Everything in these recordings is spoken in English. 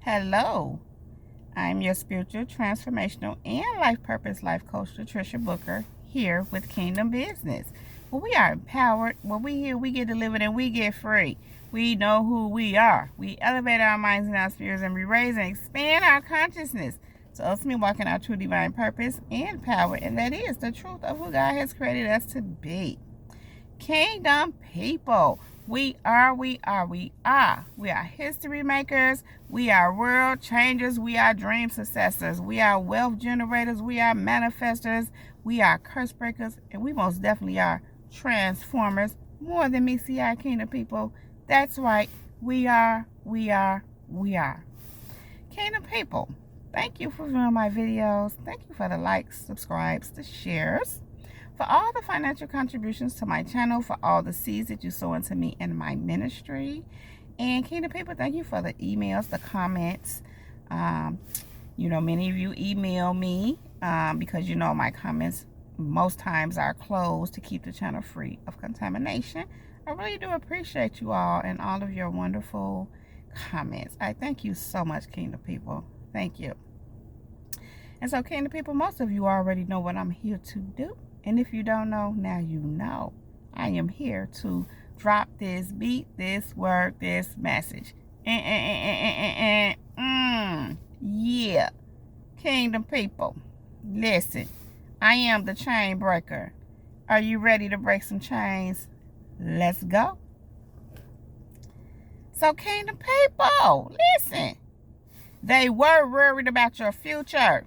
Hello, I'm your spiritual, transformational, and life purpose life coach, Patricia Booker, here with Kingdom Business. Well, we are empowered. When we here, we get delivered and we get free. We know who we are. We elevate our minds and our spirits and we raise and expand our consciousness. So ultimately walking our true divine purpose and power, and that is the truth of who God has created us to be. Kingdom people. We are history makers. We are world changers. We are dream successors. We are wealth generators. We are manifestors. We are curse breakers. And we most definitely are transformers. More than me, see our kingdom people. That's right. We are. Kingdom people, thank you for viewing my videos. Thank you for the likes, subscribes, the shares, for all the financial contributions to my channel, for all the seeds that you sow into me and my ministry. And Kingdom people, thank you for the emails, the comments. Many of you email me because my comments most times are closed to keep the channel free of contamination. I really do appreciate you all and all of your wonderful comments. I thank you so much, Kingdom people. Thank you. And so, Kingdom people, most of you already know what I'm here to do. And if you don't know, now you know. I am here to drop this beat, this word, this message. Yeah. Kingdom people, listen. I am the chain breaker. Are you ready to break some chains? Let's go. So, Kingdom people, listen. They were worried about your future.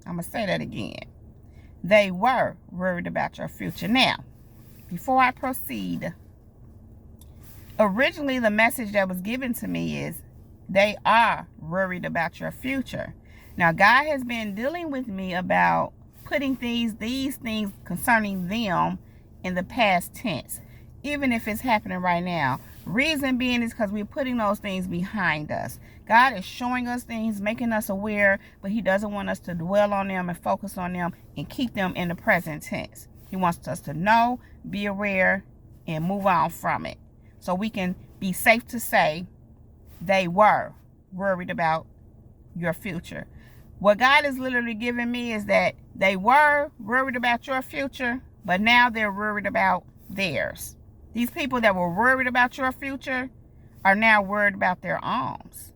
I'm going to say that again. They were worried about your future. Now, before I proceed, originally the message that was given to me is they are worried about your future. Now, God has been dealing with me about putting these things concerning them in the past tense, even if it's happening right now. Reason being is because we're putting those things behind us. God is showing us things, making us aware, but he doesn't want us to dwell on them and focus on them and keep them in the present tense. He wants us to know, be aware, and move on from it. So we can be safe to say they were worried about your future. What God is literally giving me is that they were worried about your future, but now they're worried about theirs. These people that were worried about your future are now worried about their alms.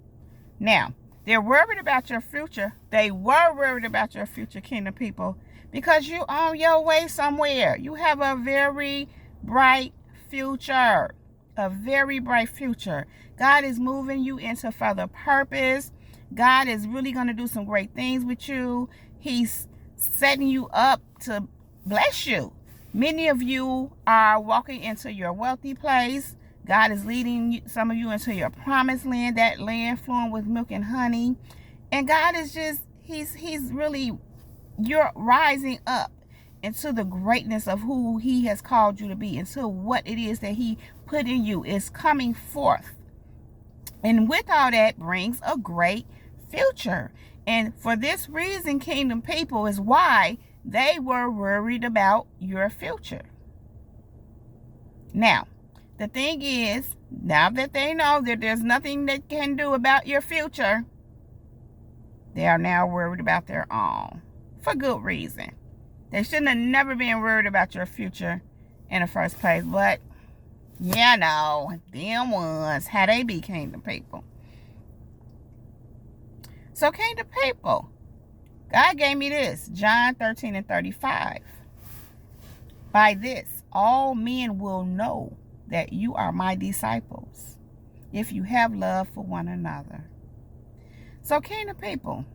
Now, they're worried about your future. They were worried about your future, Kingdom people, because you on your way somewhere. You have a very bright future. A very bright future. God is moving you into further purpose. God is really going to do some great things with you. He's setting you up to bless you. Many of you are walking into your wealthy place. God is leading some of you into your promised land, that land flowing with milk and honey. And God is just, he's really, you're rising up into the greatness of who he has called you to be, into what it is that he put in you is coming forth. And with all that brings a great future. And for this reason, Kingdom people, is why they were worried about your future. Now, the thing is, now that they know that there's nothing they can do about your future, they are now worried about their own. For good reason. They shouldn't have never been worried about your future in the first place. But, them ones, how they be, Kingdom people. So, Kingdom people, God gave me this, John 13:35. By this, all men will know that you are my disciples, if you have love for one another. So, Kingdom people,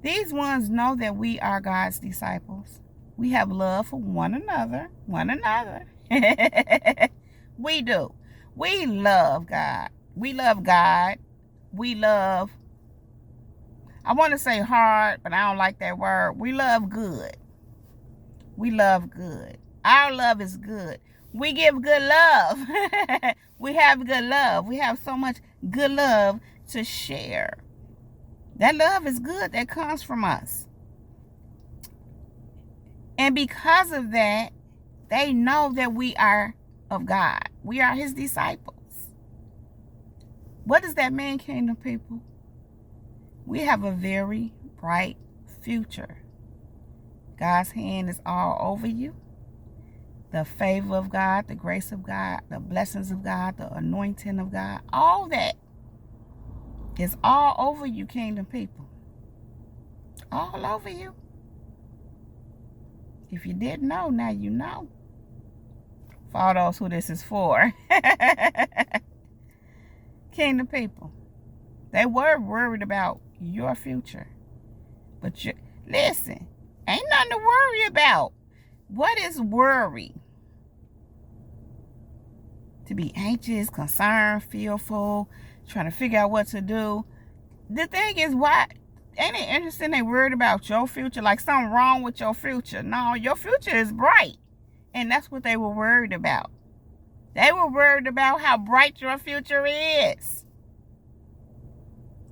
these ones know that we are God's disciples. We have love for one another. We do. We love God. We love God. We love, I want to say hard, but I don't like that word. We love good. We love good. Our love is good. We give good love. We have good love. We have so much good love to share. That love is good that comes from us. And because of that, they know that we are of God. We are his disciples. What does that mean, kingdom people? We have a very bright future. God's hand is all over you. The favor of God, the grace of God, the blessings of God, the anointing of God, all that is all over you, kingdom people. All over you. If you didn't know, now you know. For all those who this is for. Kingdom people. They were worried about your future. But listen, ain't nothing to worry about. What is worry? To be anxious, concerned, fearful, trying to figure out what to do. The thing is, why ain't it interesting they worried about your future? Like something wrong with your future. No, your future is bright. And that's what they were worried about. They were worried about how bright your future is.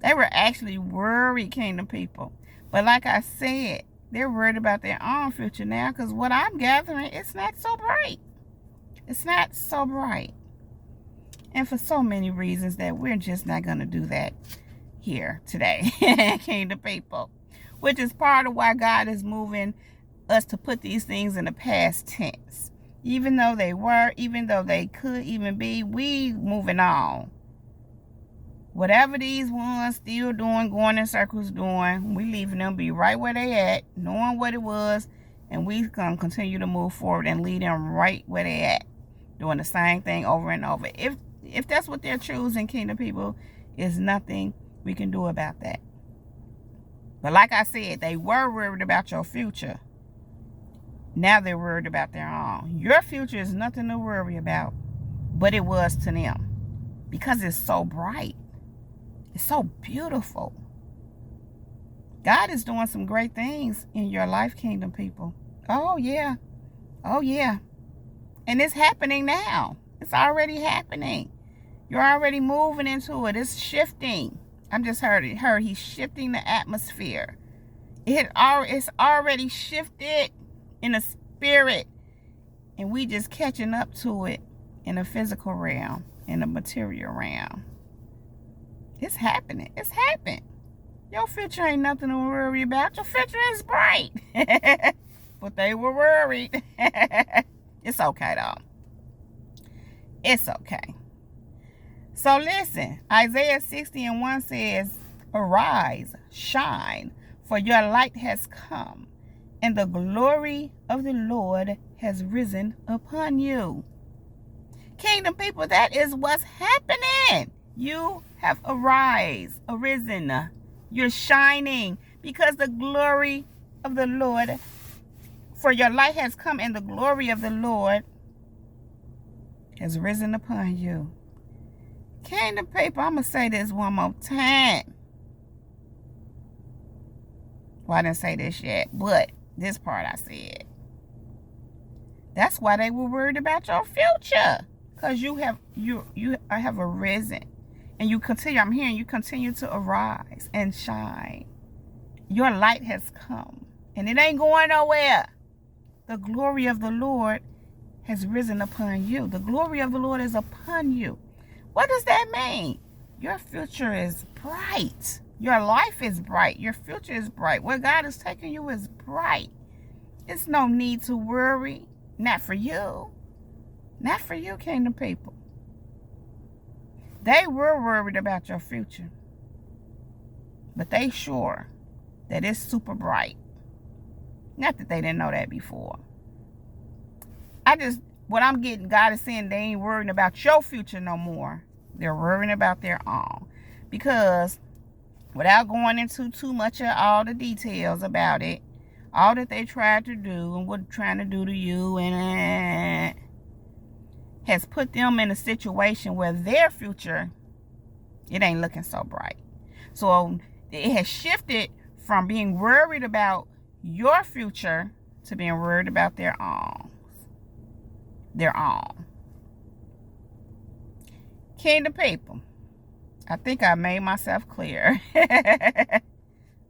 They were actually worried, kingdom people. But like I said, they're worried about their own future now, because what I'm gathering, it's not so bright. It's not so bright. And for so many reasons that we're just not going to do that here today, kingdom people. Which is part of why God is moving us to put these things in the past tense. Even though they were, even though they could even be, we moving on. Whatever these ones still doing, going in circles doing, we leaving them be right where they at, knowing what it was, and we gonna continue to move forward and lead them right where they at, doing the same thing over and over. If that's what they're choosing, kingdom people, is nothing we can do about that. But like I said, they were worried about your future. Now they're worried about their own. Your future is nothing to worry about, but it was to them, because it's so bright. It's so beautiful. God is doing some great things in your life, kingdom people. Oh, yeah. Oh, yeah. And it's happening now. It's already happening. You're already moving into it. It's shifting. I just heard he's shifting the atmosphere. It's already shifted in the spirit. And we just catching up to it in the physical realm, in the material realm. It's happening. It's happened. Your future ain't nothing to worry about. Your future is bright. But they were worried. It's okay, though. It's okay. So listen, Isaiah 60:1 says, "Arise, shine, for your light has come, and the glory of the Lord has risen upon you." Kingdom people, that is what's happening. You have arisen. You're shining because the glory of the Lord, for your light has come, and the glory of the Lord has risen upon you. Kingdom people, I'm going to say this one more time. Well, I didn't say this yet, but this part I said. That's why they were worried about your future, because you have arisen. And you continue, I'm hearing you continue to arise and shine. Your light has come. And it ain't going nowhere. The glory of the Lord has risen upon you. The glory of the Lord is upon you. What does that mean? Your future is bright. Your life is bright. Your future is bright. Where God is taking you is bright. It's no need to worry. Not for you. Not for you, kingdom people. They were worried about your future. But they sure that it's super bright. Not that they didn't know that before. What I'm getting, God is saying they ain't worrying about your future no more. They're worrying about their own. Because without going into too much of all the details about it, all that they tried to do and what trying to do to you and has put them in a situation where their future, it ain't looking so bright. So it has shifted from being worried about your future to being worried about their own. Their own. Kingdom people, I think I made myself clear.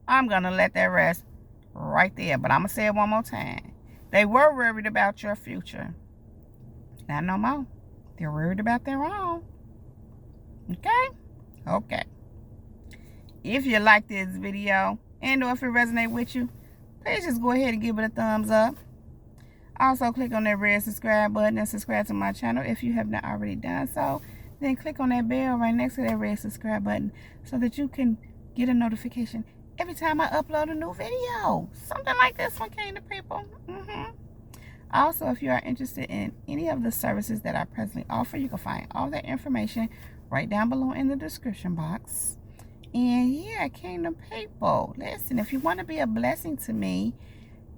I'm going to let that rest right there, but I'm going to say it one more time. They were worried about your future. Not no more. They're worried about their own. Okay? Okay. If you like this video and or if it resonates with you, please just go ahead and give it a thumbs up. Also, click on that red subscribe button and subscribe to my channel if you have not already done so. Then click on that bell right next to that red subscribe button so that you can get a notification every time I upload a new video. Something like this one, Kingdom people. Also, if you are interested in any of the services that I presently offer, you can find all that information right down below in the description box. And yeah, Kingdom people, listen, if you want to be a blessing to me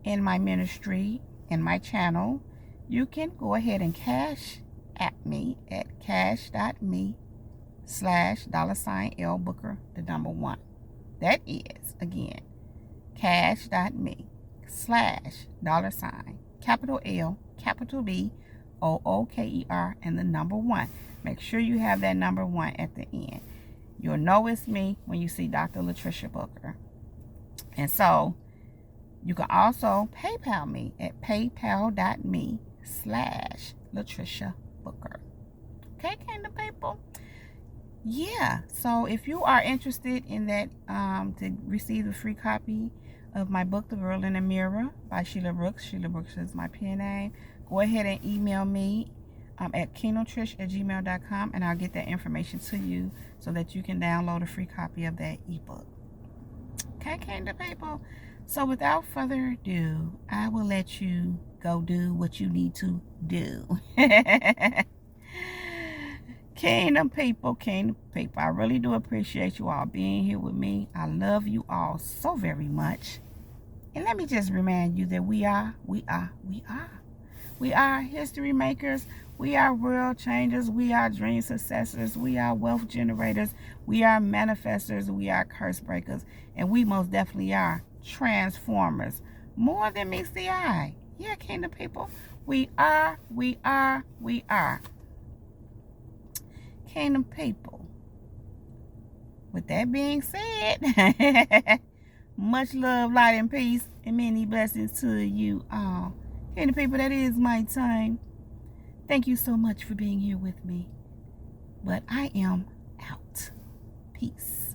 in my ministry, in my channel, you can go ahead and cash at me at cash.me/$L Booker, the number 1. That is, again, cash.me/$ capital L, capital B, OOKER, and the number 1. Make sure you have that number 1 at the end. You'll know it's me when you see Dr. Latricia Booker. And so, you can also PayPal me at paypal.me/Latricia Booker. Okay, Kingdom people? Yeah, so if you are interested in that, to receive a free copy of my book, The Girl in the Mirror by Sheila Brooks. Sheila Brooks is my pen name. Go ahead and email me at kingdomtrish@gmail.com, and I'll get that information to you so that you can download a free copy of that ebook. Okay, Kingdom people? So without further ado, I will let you go do what you need to do. Kingdom people, I really do appreciate you all being here with me. I love you all so very much. And let me just remind you that we are history makers. We are world changers. We are dream successors. We are wealth generators. We are manifestors. We are curse breakers. And we most definitely are transformers. More than meets the eye. Yeah, Kingdom people. We are. Kingdom people. With that being said, much love, light, and peace, and many blessings to you all. Kingdom people, that is my time. Thank you so much for being here with me. But I am out. Peace.